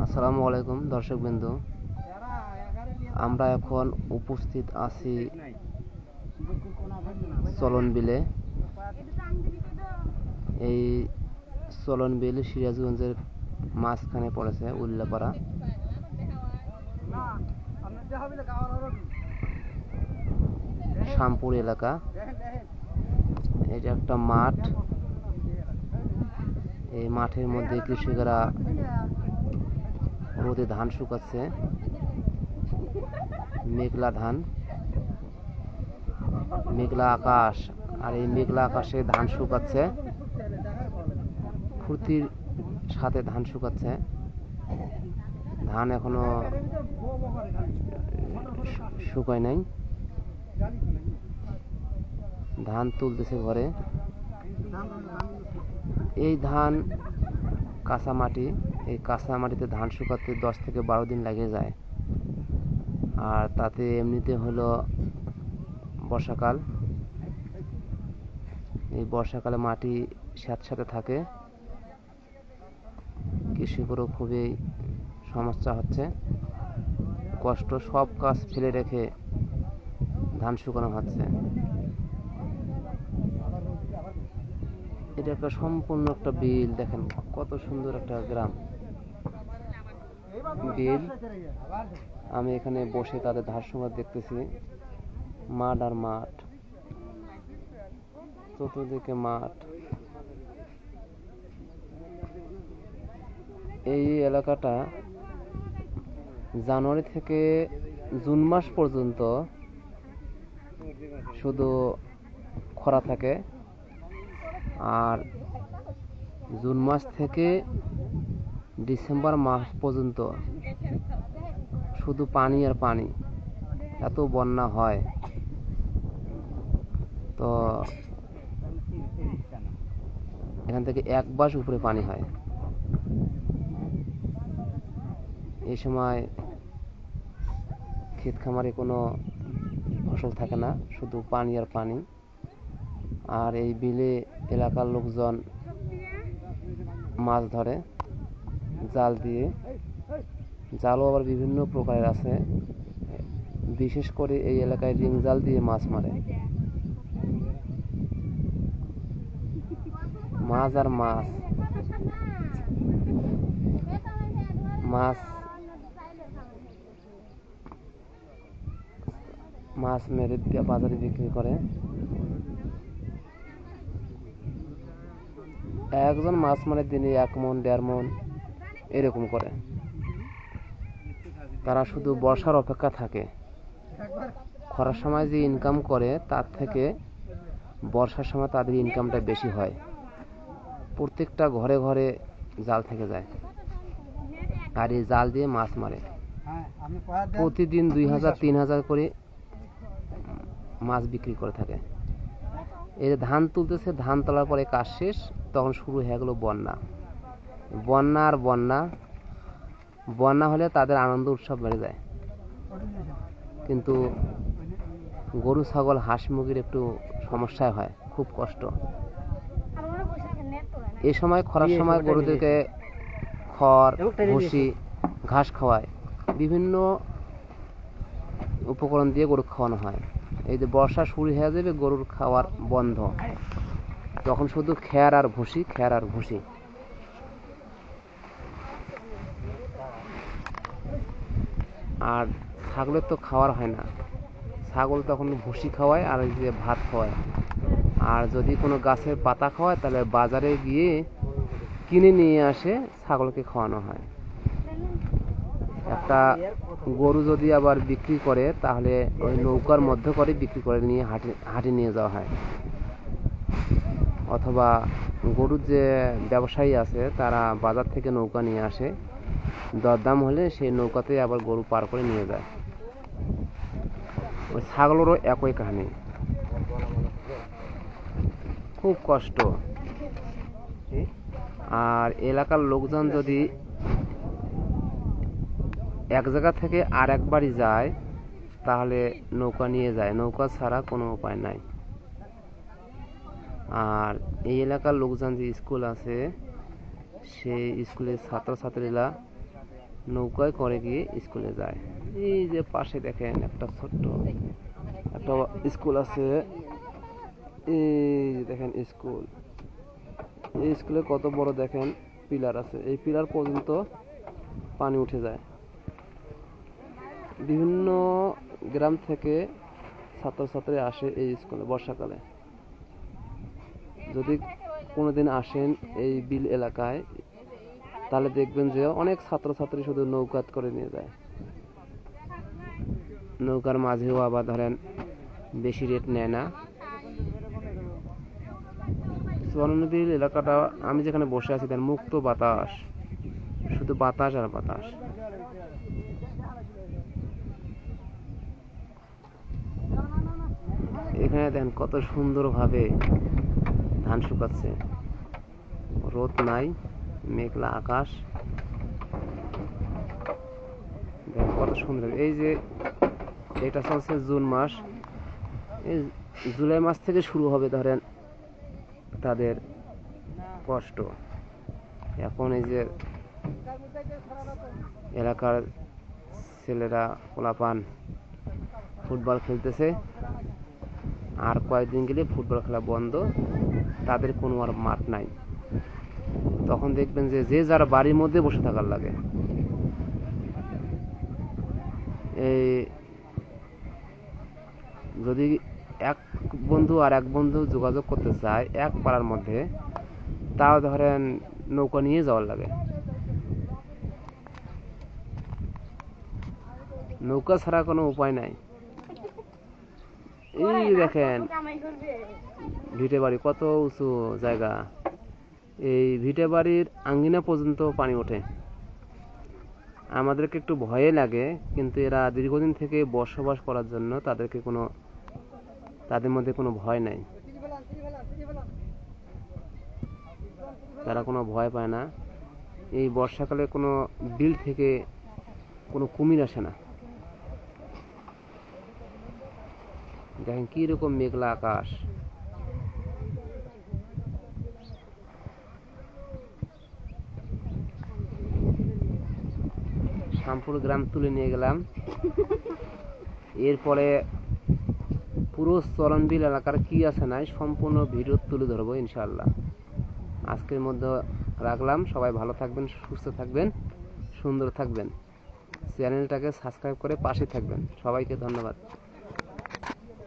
আসসালামু আলাইকুম দর্শক বিন্দু, আমরা এখন উপস্থিত আছি চলন বিলে। এই চলন বিল সিরাজগঞ্জের মাঝখানে পড়েছে, উল্লাপাড়া। শ্যামপুর এলাকা। এটা একটা মাঠ। এই মাঠের মধ্যে কৃষকেরা রোদে ধান শুকাচ্ছে, মেঘলা ধান, মেঘলা আকাশ। আর এই মেঘলা আকাশে ধান শুকাচ্ছে, ফুর্তির সাথে ধান শুকাচ্ছে। ধান এখনো শুকায় নাই, ধান তুলতেছে ঘরে। এই ধান কাঁচা মাটি, এই কাঁচা মাটিতে ধান শুকাতে 10 থেকে 12 দিন লেগে যায়। আর তাতে এমনিতে হলো বর্ষাকাল। এই বর্ষাকালে মাটি স্যাঁতস্যাঁতে থাকে, কৃষকেরও খুবই সমস্যা হচ্ছে, কষ্ট। সব কাজ ফেলে রেখে ধান শুকানো হচ্ছে। এটা একটা সম্পূর্ণ একটা বিল। দেখেন কত সুন্দর একটা গ্রাম বিল। আমি এখানে বসে তাদের ধান শুকাতে দেখতেছি। মাঠ আর মাঠ, চতুর্দিকে মাঠ। এই এলাকাটা জানুয়ারি থেকে জুন মাস পর্যন্ত শুধু খরা থাকে, আর জুন মাস থেকে ডিসেম্বর মাস পর্যন্ত শুধু পানি আর পানি। এত বন্যা হয়। তো এখান থেকে 1 মাস উপরে পানি হয়। এই সময় ক্ষেত খামারে কোনো ফসল থাকে না, শুধু পানি আর পানি। আর এই বিলে এলাকার লোকজন মাছ ধরে জাল দিয়ে। জালও আবার বিভিন্ন প্রকারের আছে, বিশেষ করে এই এলাকায় রিং জাল দিয়ে মাছ মারে। মাছ আর মাছ, মাছ মাছ মেরে বাজারে বিক্রি করে। একজন মাছ মারে দিনে 1 মণ 1.5 মণ এরকম করে। তারা শুধু বর্ষার অপেক্ষা থাকে। খরার সময় যে ইনকাম করে তার থেকে বর্ষার সময় তাদের ইনকামটা বেশি হয়। প্রত্যেকটা ঘরে ঘরে জাল থেকে যায়, আর এই জাল দিয়ে মাছ মারে। প্রতিদিন 2000-3000 করে মাছ বিক্রি করে থাকে। এই ধান তুলতেছে, ধান তোলার পরে কাজ শেষ, তখন শুরু হয়ে গেল বন্যা। বন্যা আর বন্যা। বন্যা হলে তাদের আনন্দ উৎসব বেড়ে যায়, কিন্তু গরু ছাগল হাঁস মুরগির একটু সমস্যা হয়, খুব কষ্ট। এই সময় খরার সময় গরুদেরকে খড়, ভুসি, ঘাস খাওয়ায়, বিভিন্ন উপকরণ দিয়ে গরু খাওয়ানো হয়। এই যে বর্ষা শুরু হয়ে যাবে, গরুর খাওয়ার বন্ধ, তখন শুধু খ্যার আর ভুসি, খ্যার আর ভুসি। আর ছাগলের তো খাওয়ার হয় না, ছাগল তখন ভুসি খাওয়ায় আর এই যে ভাত খাওয়ায়। আর যদি কোনো গাছের পাতা খাওয়ায় তাহলে বাজারে গিয়ে কিনে নিয়ে আসে, ছাগলকে খাওয়ানো হয়। একটা গরু যদি আবার বিক্রি করে তাহলে ওই নৌকার মধ্যে করে বিক্রি করে নিয়ে হাটে নিয়ে যাওয়া হয়। অথবা গরুর যে ব্যবসায়ী আছে তারা বাজার থেকে নৌকা নিয়ে আসে, দরদাম হলে সেই নৌকাতে আবার গরু পার করে নিয়ে যায়। ওই ছাগলেরও একই কাহিনী, খুব কষ্ট। আর এলাকার লোকজন যদি এক জায়গা থেকে আর এক বাড়ি যায় তাহলে নৌকা নিয়ে যায়, নৌকা ছাড়া কোনো উপায় নাই। আর এই এলাকার লোকজন যে স্কুল আছে সেই স্কুলের ছাত্রছাত্রীরা নৌকায় করে গিয়ে স্কুলে যায়। এই যে পাশে দেখেন একটা ছোট্ট একটা স্কুল আছে, এই দেখেন স্কুল। এই স্কুলে কত বড় দেখেন পিলার আছে, এই পিলার পর্যন্ত পানি উঠে যায়। বিভিন্ন গ্রাম থেকে ছাত্রছাত্রী আসে এই স্কুলে বর্ষাকালে। যদি কোনোদিন আসেন এই বিল এলাকায় তাহলে দেখবেন যে অনেক ছাত্রছাত্রী শুধু নৌকাত করে নিয়ে যায়। নৌকার মাঝেও আবার ধরেন বেশি রেট নেয় না। চুয়ান্ন নদীর এলাকাটা, আমি যেখানে বসে আছি তার মুক্ত বাতাস, শুধু বাতাস আর বাতাস। এখানে দেখেন কত সুন্দরভাবে ধান শুকাচ্ছে, রোদ নাই, মেঘলা আকাশ, দেখেন কত সুন্দর। এই যে এটা চলছে জুন মাস, এই জুলাই মাস থেকে শুরু হবে ধরেন তাদের কষ্ট। এখন এই যে এলাকার ছেলেরা পোলাপান ফুটবল খেলতেছে, আর কয়েকদিন গেলে ফুটবল খেলা বন্ধ, তাদের কোনো আর মাঠ নাই। তখন দেখবেন যে যে যার বাড়ির মধ্যে বসে থাকার লাগে। এই যদি এক বন্ধু আর এক বন্ধু যোগাযোগ করতে চায় এক পাড়ার মধ্যে, তাও ধরেন নৌকা নিয়ে যাওয়ার লাগে। নৌকা ছাড়া কোনো উপায় নাই। এই দেখেন ভিটে বাড়ি, কত উঁচু জায়গা। এই ভিটে বাড়ির আঙ্গিনা পর্যন্ত পানি ওঠে। আমাদেরকে একটু ভয়ে লাগে, কিন্তু এরা দীর্ঘদিন থেকে বসবাস করার জন্য তাদের মধ্যে কোনো ভয় নাই। তারা কোনো ভয় পায় না। এই বর্ষাকালে কোনো বিল থেকে কোনো কুমির আসে না। দেখেন কি রকম মেঘলা আকাশ। শ্যামপুর গ্রাম তুলে নিয়ে গেলাম। এরপরে পুরো চরণবিল এলাকার কি আছে নাই সম্পূর্ণ ভিডিও তুলে ধরবো ইনশাআল্লাহ। আজকের মধ্যে রাখলাম। সবাই ভালো থাকবেন, সুস্থ থাকবেন, সুন্দর থাকবেন। চ্যানেলটাকে সাবস্ক্রাইব করে পাশে থাকবেন। সবাইকে ধন্যবাদ।